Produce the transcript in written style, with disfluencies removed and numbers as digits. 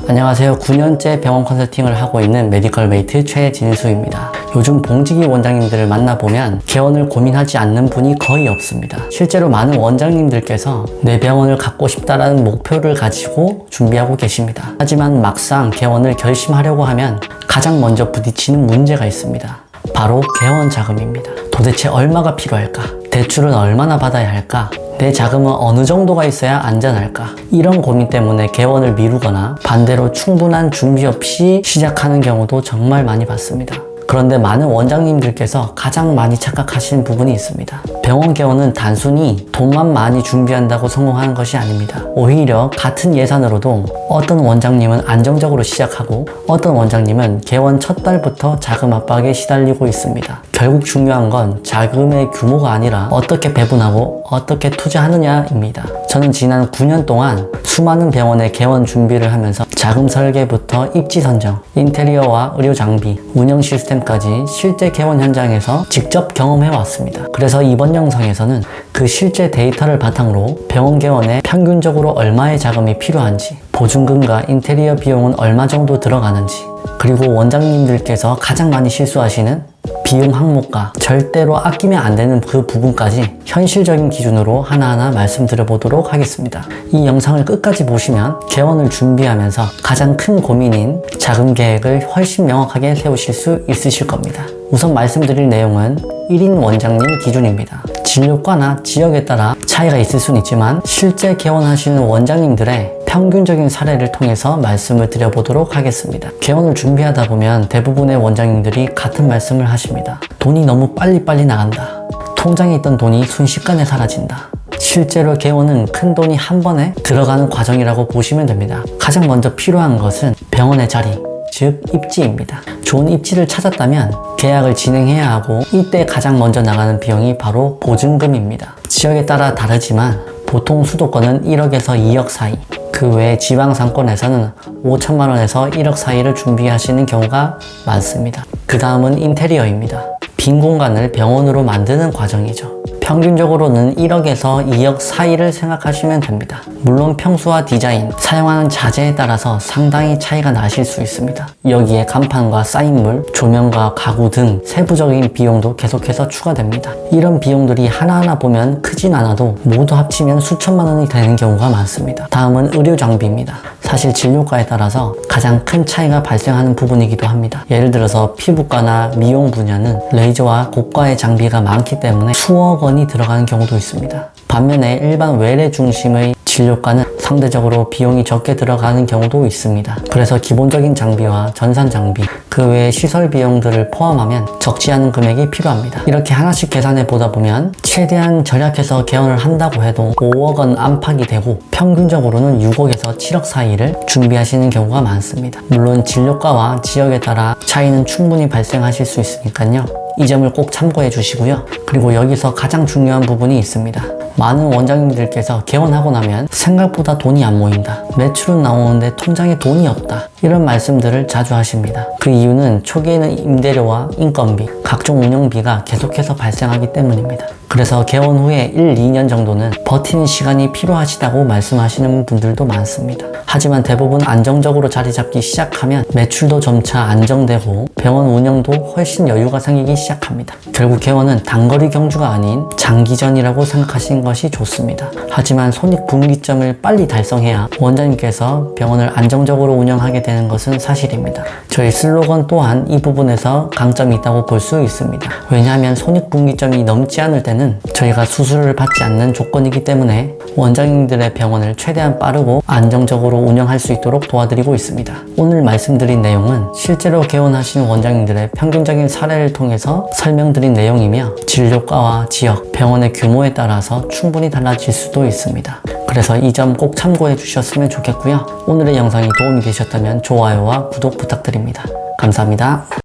안녕하세요. 9년째 병원 컨설팅을 하고 있는 메디컬메이트 최진수입니다. 요즘 봉지기 원장님들을 만나보면 개원을 고민하지 않는 분이 거의 없습니다. 실제로 많은 원장님들께서 내 병원을 갖고 싶다라는 목표를 가지고 준비하고 계십니다. 하지만 막상 개원을 결심하려고 하면 가장 먼저 부딪히는 문제가 있습니다. 바로 개원 자금입니다. 도대체 얼마가 필요할까? 대출은 얼마나 받아야 할까? 내 자금은 어느 정도가 있어야 안전할까? 이런 고민 때문에 개원을 미루거나 반대로 충분한 준비 없이 시작하는 경우도 정말 많이 봤습니다. 그런데 많은 원장님들께서 가장 많이 착각하시는 부분이 있습니다. 병원 개원은 단순히 돈만 많이 준비한다고 성공하는 것이 아닙니다. 오히려 같은 예산으로도 어떤 원장님은 안정적으로 시작하고 어떤 원장님은 개원 첫 달부터 자금 압박에 시달리고 있습니다. 결국 중요한 건 자금의 규모가 아니라 어떻게 배분하고 어떻게 투자하느냐입니다. 저는 지난 9년 동안 수많은 병원의 개원 준비를 하면서 자금 설계부터 입지 선정, 인테리어와 의료 장비, 운영 시스템까지 실제 개원 현장에서 직접 경험해 왔습니다. 그래서 이번 영상에서는 그 실제 데이터를 바탕으로 병원 개원에 평균적으로 얼마의 자금이 필요한지, 보증금과 인테리어 비용은 얼마 정도 들어가는지, 그리고 원장님들께서 가장 많이 실수하시는 비용 항목과 절대로 아끼면 안 되는 그 부분까지 현실적인 기준으로 하나하나 말씀드려 보도록 하겠습니다. 이 영상을 끝까지 보시면 개원을 준비하면서 가장 큰 고민인 자금 계획을 훨씬 명확하게 세우실 수 있으실 겁니다. 우선 말씀드릴 내용은 1인 원장님 기준입니다. 진료과나 지역에 따라 차이가 있을 수는 있지만 실제 개원하시는 원장님들의 평균적인 사례를 통해서 말씀을 드려보도록 하겠습니다. 개원을 준비하다 보면 대부분의 원장님들이 같은 말씀을 하십니다. 돈이 너무 빨리빨리 나간다. 통장에 있던 돈이 순식간에 사라진다. 실제로 개원은 큰 돈이 한 번에 들어가는 과정이라고 보시면 됩니다. 가장 먼저 필요한 것은 병원의 자리, 즉 입지입니다. 좋은 입지를 찾았다면 계약을 진행해야 하고 이때 가장 먼저 나가는 비용이 바로 보증금입니다. 지역에 따라 다르지만 보통 수도권은 1억에서 2억 사이, 그 외 지방 상권에서는 5천만 원에서 1억 사이를 준비하시는 경우가 많습니다. 그 다음은 인테리어입니다. 빈 공간을 병원으로 만드는 과정이죠. 평균적으로는 1억에서 2억 사이를 생각하시면 됩니다. 물론 평수와 디자인, 사용하는 자재에 따라서 상당히 차이가 나실 수 있습니다. 여기에 간판과 사인물, 조명과 가구 등 세부적인 비용도 계속해서 추가됩니다. 이런 비용들이 하나하나 보면 크진 않아도 모두 합치면 수천만 원이 되는 경우가 많습니다. 다음은 의료 장비입니다. 사실 진료과에 따라서 가장 큰 차이가 발생하는 부분이기도 합니다. 예를 들어서 피부과나 미용 분야는 레이저와 고가의 장비가 많기 때문에 수억 원이 들어가는 경우도 있습니다. 반면에 일반 외래 중심의 진료과는 상대적으로 비용이 적게 들어가는 경우도 있습니다. 그래서 기본적인 장비와 전산 장비, 그 외의 시설 비용들을 포함하면 적지 않은 금액이 필요합니다. 이렇게 하나씩 계산해 보다 보면 최대한 절약해서 개원을 한다고 해도 5억 원 안팎이 되고 평균적으로는 6억에서 7억 사이를 준비하시는 경우가 많습니다. 물론 진료과와 지역에 따라 차이는 충분히 발생하실 수 있으니까요. 이 점을 꼭 참고해 주시고요. 그리고 여기서 가장 중요한 부분이 있습니다. 많은 원장님들께서 개원하고 나면 생각보다 돈이 안 모인다. 매출은 나오는데 통장에 돈이 없다. 이런 말씀들을 자주 하십니다. 그 이유는 초기에는 임대료와 인건비, 각종 운영비가 계속해서 발생하기 때문입니다. 그래서 개원 후에 1, 2년 정도는 버티는 시간이 필요하시다고 말씀하시는 분들도 많습니다. 하지만 대부분 안정적으로 자리 잡기 시작하면 매출도 점차 안정되고 병원 운영도 훨씬 여유가 생기기 시작합니다. 결국 개원은 단거리 경주가 아닌 장기전이라고 생각하시는 것이 좋습니다. 하지만 손익분기점을 빨리 달성해야 원장님께서 병원을 안정적으로 운영하게 되는 것은 사실입니다. 저희 슬로건 또한 이 부분에서 강점이 있다고 볼 수 있습니다. 왜냐하면 손익분기점이 넘지 않을 때는 저희가 수수료를 받지 않는 조건이기 때문에 원장님들의 병원을 최대한 빠르고 안정적으로 운영할 수 있도록 도와드리고 있습니다. 오늘 말씀드린 내용은 실제로 개원하시는 원장님들의 평균적인 사례를 통해서 설명드린 내용이며 진료과와 지역, 병원의 규모에 따라서 충분히 달라질 수도 있습니다. 그래서 이 점 꼭 참고해 주셨으면 좋겠고요. 오늘의 영상이 도움이 되셨다면 좋아요와 구독 부탁드립니다. 감사합니다.